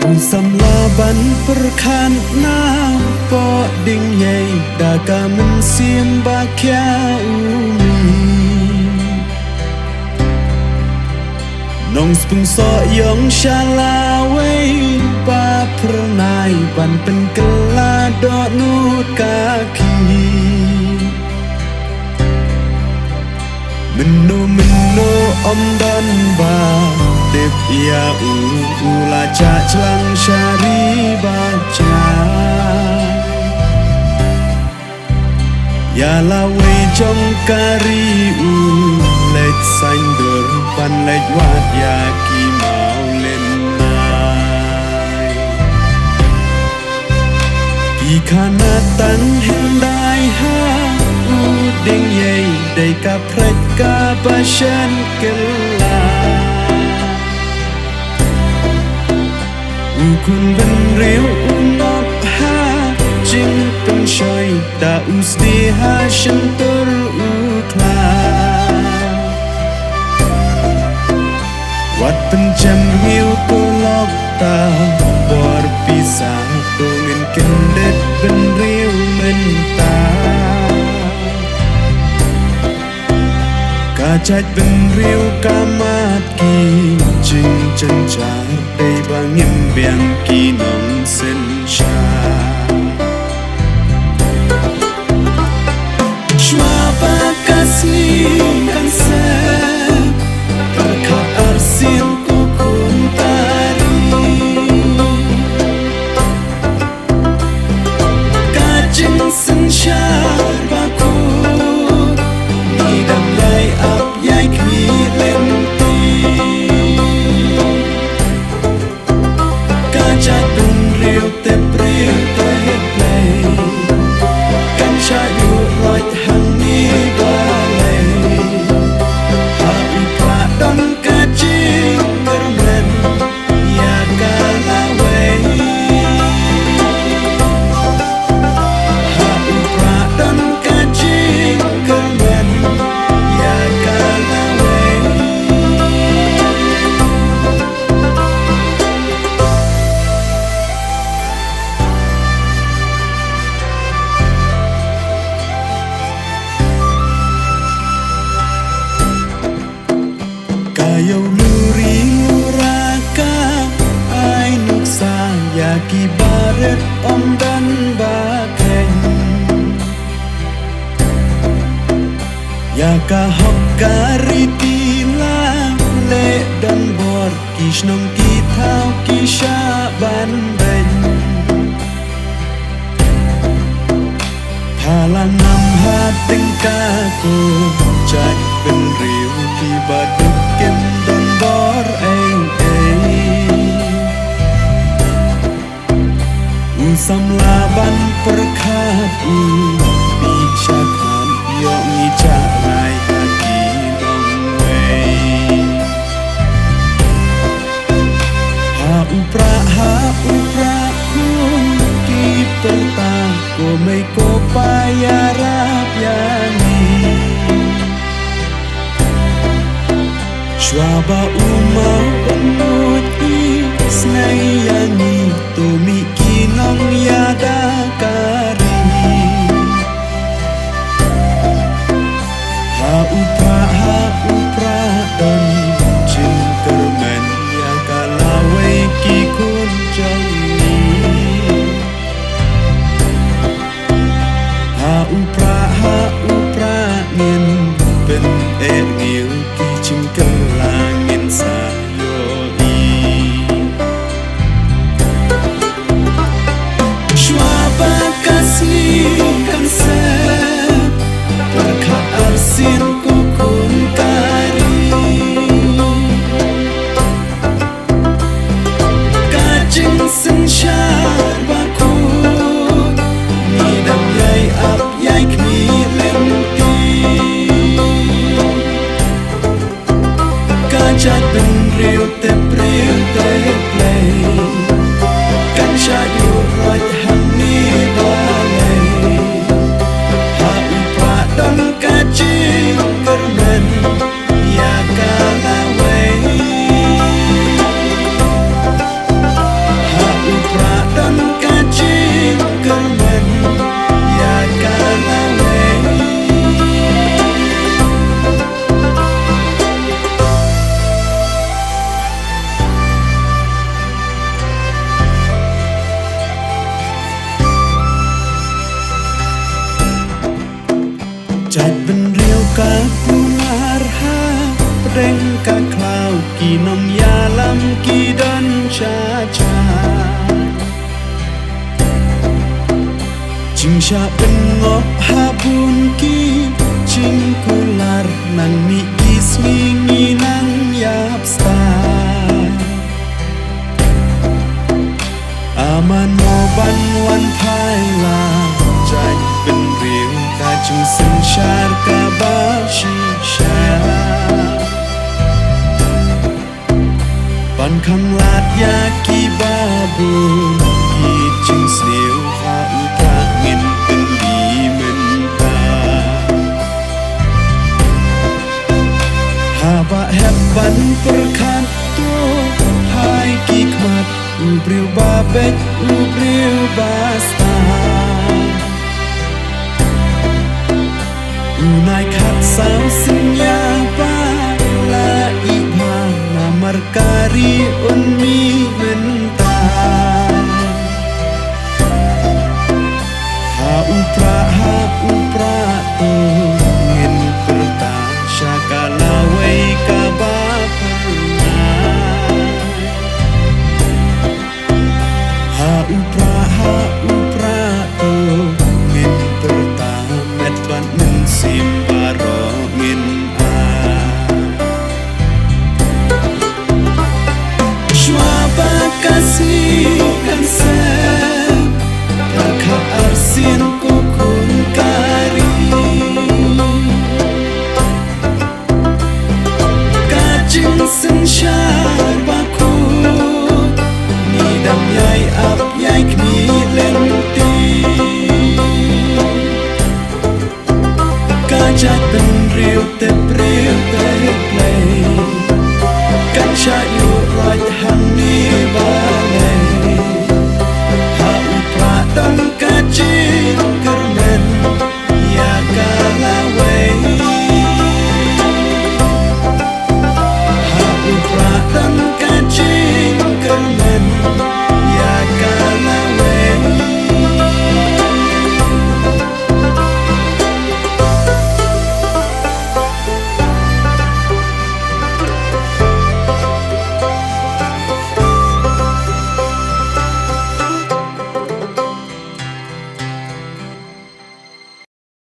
Usamlaban perkhana po ding yei daga mensim bakya umi nong spung so yong shalawai pa pernai ban penkela dot nut kaki meno om dan ba dep ya ula ca celang syari baca ya lawe jong kari lek sandur pan lek wat ya ki mau len nai ki kana tan hendai ha ding yei dei ka pret ka passion kela kun ben riu unop ha jing pen shoy da usdi ha shentur ukla wat pen jam riu kolok ta bor pisang tungin kendet ben riu menta kacait ben riu kamat ki jing chân char đây bangin biang ki nong sen sha shwa ba kasli kan se perka arsin ku kuntari kajing sen shar ba ku ni dam lai ap yai kni len Jat bun riu te priu te play kan cha yu roi hang ni ba lay ha u pra don ka jing kermen ya ka la wei ha u pra don ka jing kermen ya ka la wei Kayo luri luraka ay nuksa yaki baret om dan bakeng Yaka hokkari tila le dan bor kishnong kitau kisha bandeng Halang nam hating kaku Jai ben riu ki baduk kem don bor eng Usam laban perkat Bi syakan yong ija lai hati dong wei Ha upra ku ki pertang Ko mei ko payarap yani Shwaba umau benut i snayani Tumi kinong yada kari Ha upra don jin kermen Ya kalawai ki kun jani Ha upra ngin ben ngil ki ching kelangin sa yo i shwa ba kasli kan se perka arsin ku kuntari kajing sen shar ba ku ni dam yai ap yai kni len Jat ben riu te play kan cha yu roi hang ni ba lay ha u pra don ka jing kermen ya ka la wei bao kỳ nồng ya lắm kỳ đơn cha cha Jing sha ben ngop habun ki jing kular nang mi ismi ngi nang yap sta Aman mo ban wan phai la jai ben riu ka jing sin shar ka ba shi sha Ban khang lat ya ki ba bu ki jing siu ha u pra ngin ben li men ta Ha ba hep ban per khan tu hai ki khat u briu ba bet u briu ba sta U nai khat sao sin ya ba la i ba na markari un mi men ta Ha u pra tu ngin perta syakala wei ka ba pernah Ha u pra tu ngin perta met ban men sim baro ngin a Shwa ba kasih kan se Terkha arsin ku kun kari Kajing sen sha